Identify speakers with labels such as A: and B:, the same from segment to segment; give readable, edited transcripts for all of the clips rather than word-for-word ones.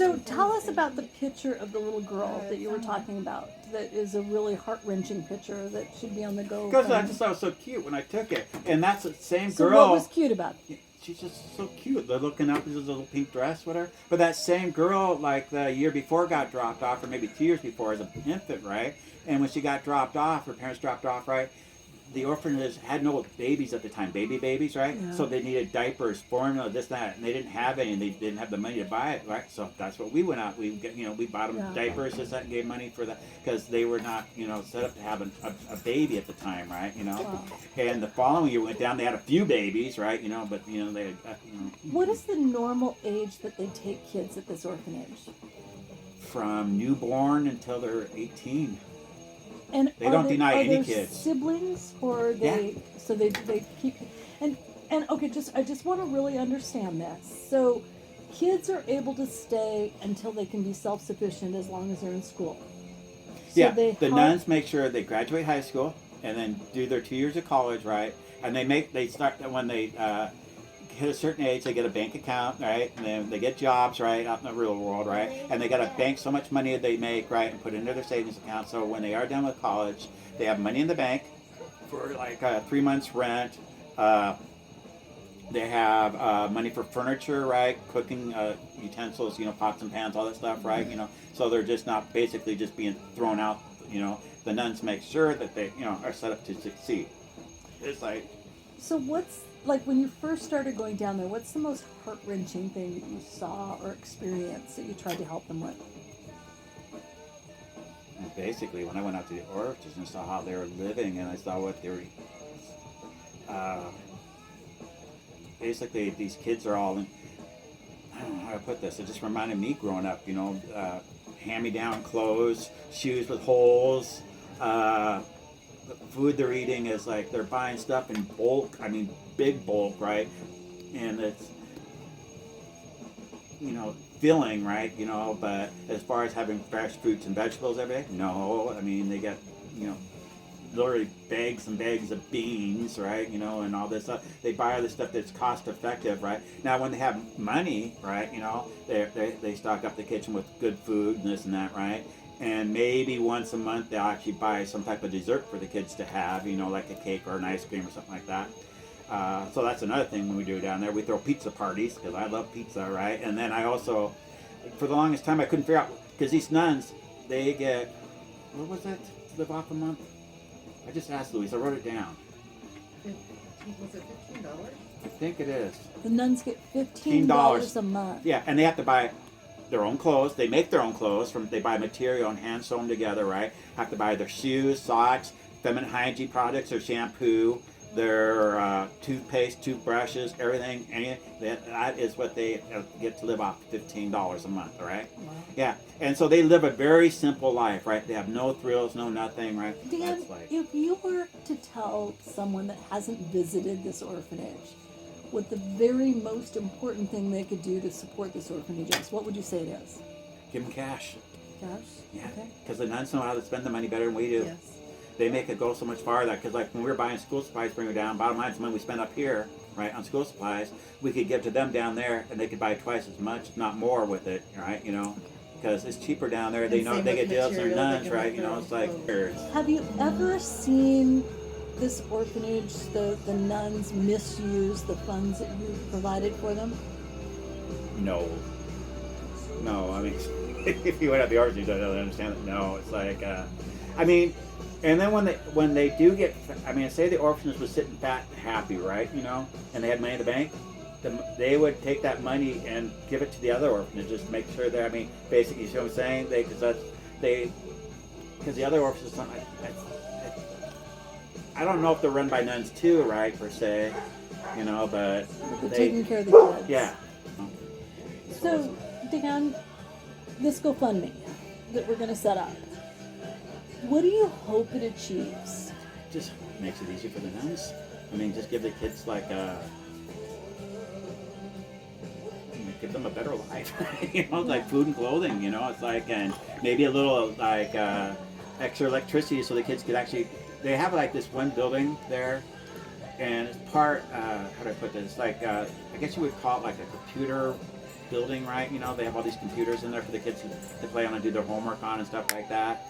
A: So tell us about the picture of the little girl that you were talking about. That is a really heart-wrenching picture that should be on the go.
B: Because I just thought it was so cute when I took it, and that's the same
A: So
B: girl.
A: what was cute about it?
B: She's just so cute. They're looking up with this little pink dress, whatever. But that same girl, like the year before, got dropped off, or maybe 2 years before, as an infant, right? And when she got dropped off, her parents dropped off, right? The orphanage had no babies at the time, babies, right?
A: Yeah.
B: So they needed diapers, formula, this, that, and they didn't have any, and they didn't have the money to buy it, right? So that's what we went out. We bought them diapers, this, that, and gave money for that because they were not, set up to have a baby at the time, right?
A: Wow.
B: And the following year we went down. They had a few babies, right? But they had,
A: What is the normal age that they take kids at this orphanage?
B: from newborn until they're 18.
A: And
B: They don't deny any
A: there
B: kids.
A: Siblings, or they so they keep and okay. I just want to really understand this. So, kids are able to stay until they can be self-sufficient as long as they're in school. So
B: Yeah,
A: they
B: the
A: help-
B: nuns make sure they graduate high school and then do their 2 years of college, right? And they start when they hit a certain age, they get a bank account, right? And then they get jobs, right, out in the real world, right? And they got to bank so much money that they make, right, and put it into their savings account. So when they are done with college, they have money in the bank for like 3 months rent. They have money for furniture, right? Cooking utensils, pots and pans, all that stuff, right? So they're just not basically just being thrown out. The nuns make sure that they, are set up to succeed. It's like.
A: So what's like when you first started going down there? What's the most heart-wrenching thing that you saw or experienced that you tried to help them with?
B: Basically, when I went out to the orphanages and saw how they were living, and I saw what they were. Basically, these kids are all in. I don't know how to put this. It just reminded me growing up, hand-me-down clothes, shoes with holes. The food they're eating is like they're buying stuff in bulk. I mean, big bulk, right? And it's, filling, right? But as far as having fresh fruits and vegetables every day, no. I mean, they get, literally bags and bags of beans, right? And all this stuff. They buy all this stuff that's cost effective, right? Now, when they have money, right? They stock up the kitchen with good food and this and that, right? And maybe once a month they'll actually buy some type of dessert for the kids to have, like a cake or an ice cream or something like that. So that's another thing when we do down there. We throw pizza parties because I love pizza, right? And then I also, for the longest time, I couldn't figure out, because these nuns, they get, what was that to live off a month? I just asked Louise, I wrote it down.
C: Was it $15?
B: I think it is.
A: The nuns get $15 a month.
B: Yeah, and they have to buy their own clothes. They make their own clothes. They buy material and hand sew them together, right? Have to buy their shoes, socks, feminine hygiene products, their shampoo, their toothpaste, toothbrushes, everything. That is what they get to live off, $15 a month, all right?
A: Wow.
B: Yeah, and so they live a very simple life, right? They have no thrills, no nothing, right?
A: Dan, if you were to tell someone that hasn't visited this orphanage what the very most important thing they could do to support this orphanage is, what would you say it is?
B: Give them cash.
A: Cash?
B: Yeah,
A: Okay.
B: because the nuns know how to spend the money better than we do.
C: Yes.
B: They make it go so much farther, because like when we were buying school supplies, bring it down, bottom line is the money we spend up here, right, on school supplies, we could give to them down there, and they could buy twice as much, not more with it, right, because it's cheaper down there. They
C: And
B: know
C: same
B: they
C: with
B: get deals, they're
C: material, they
B: nuns,
C: can
B: right,
C: make their
B: it's like,
C: own clothes.
A: Have you ever seen this orphanage, the nuns misuse the funds that you provided for them?
B: No, I mean, if you went out the orphanage, I don't understand it. No, it's like, and then when they do get, say the orphanage was sitting fat and happy, right, and they had money in the bank, they would take that money and give it to the other orphanages to make sure that, basically, you see what I'm saying? Because the other orphanages, I don't know if they're run by nuns too, right, per se, but
A: They're
B: they,
A: taking care of the kids.
B: yeah.
A: So, Dan, this GoFundMe that we're going to set up, what do you hope it achieves?
B: Just makes it easier for the nuns. Just give the kids give them a better life, like food and clothing, it's like, and maybe a little extra electricity so the kids could actually, they have this one building there, and it's part, how do I put this, I guess you would call it a computer building, right? You know, they have all these computers in there for the kids to play on and do their homework on and stuff like that.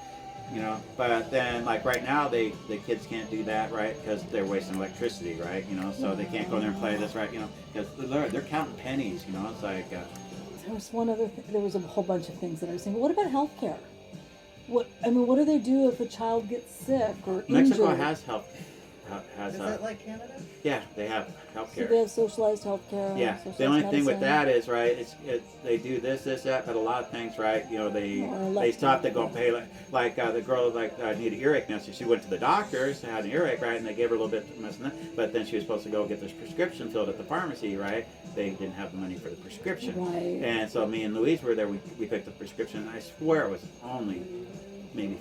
B: You know, but then like right now the kids can't do that, right? Because they're wasting electricity, right? You know, so they can't go in there and play this, right? You know, because they're counting pennies. You know, it's like.
A: There was one other. There was a whole bunch of things that I was saying. What about healthcare? What do they do if a child gets sick or injured?
B: Mexico has health.
C: Is that like Canada?
B: Yeah, they have
A: So
B: healthcare.
A: they have socialized healthcare.
B: Yeah,
A: Socialized
B: the only
A: medicine.
B: thing with that is right. They do this, that, but a lot of things, right? You know, they stop. They go and pay like the girl needed earache now, so she went to the doctors, had an earache, right, and they gave her a little bit of medicine, but then she was supposed to go get this prescription filled at the pharmacy, right? They didn't have the money for the prescription,
A: Right.
B: and so me and Louise were there. We picked the prescription, and I swear it was only maybe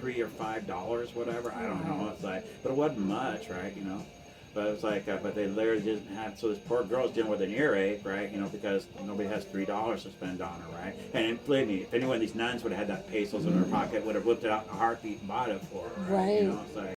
B: $3 or $5, whatever. I don't know. It's like, but it wasn't much, right? You know. But it was like, but they literally didn't have. So this poor girl's dealing with an earache, right? You know, because nobody has $3 to spend on her, right? And believe me, if any one of these nuns would have had that pesos in her pocket, would have whipped it out in a heartbeat and bought it for her, right?
A: Right.
B: You know, it's like.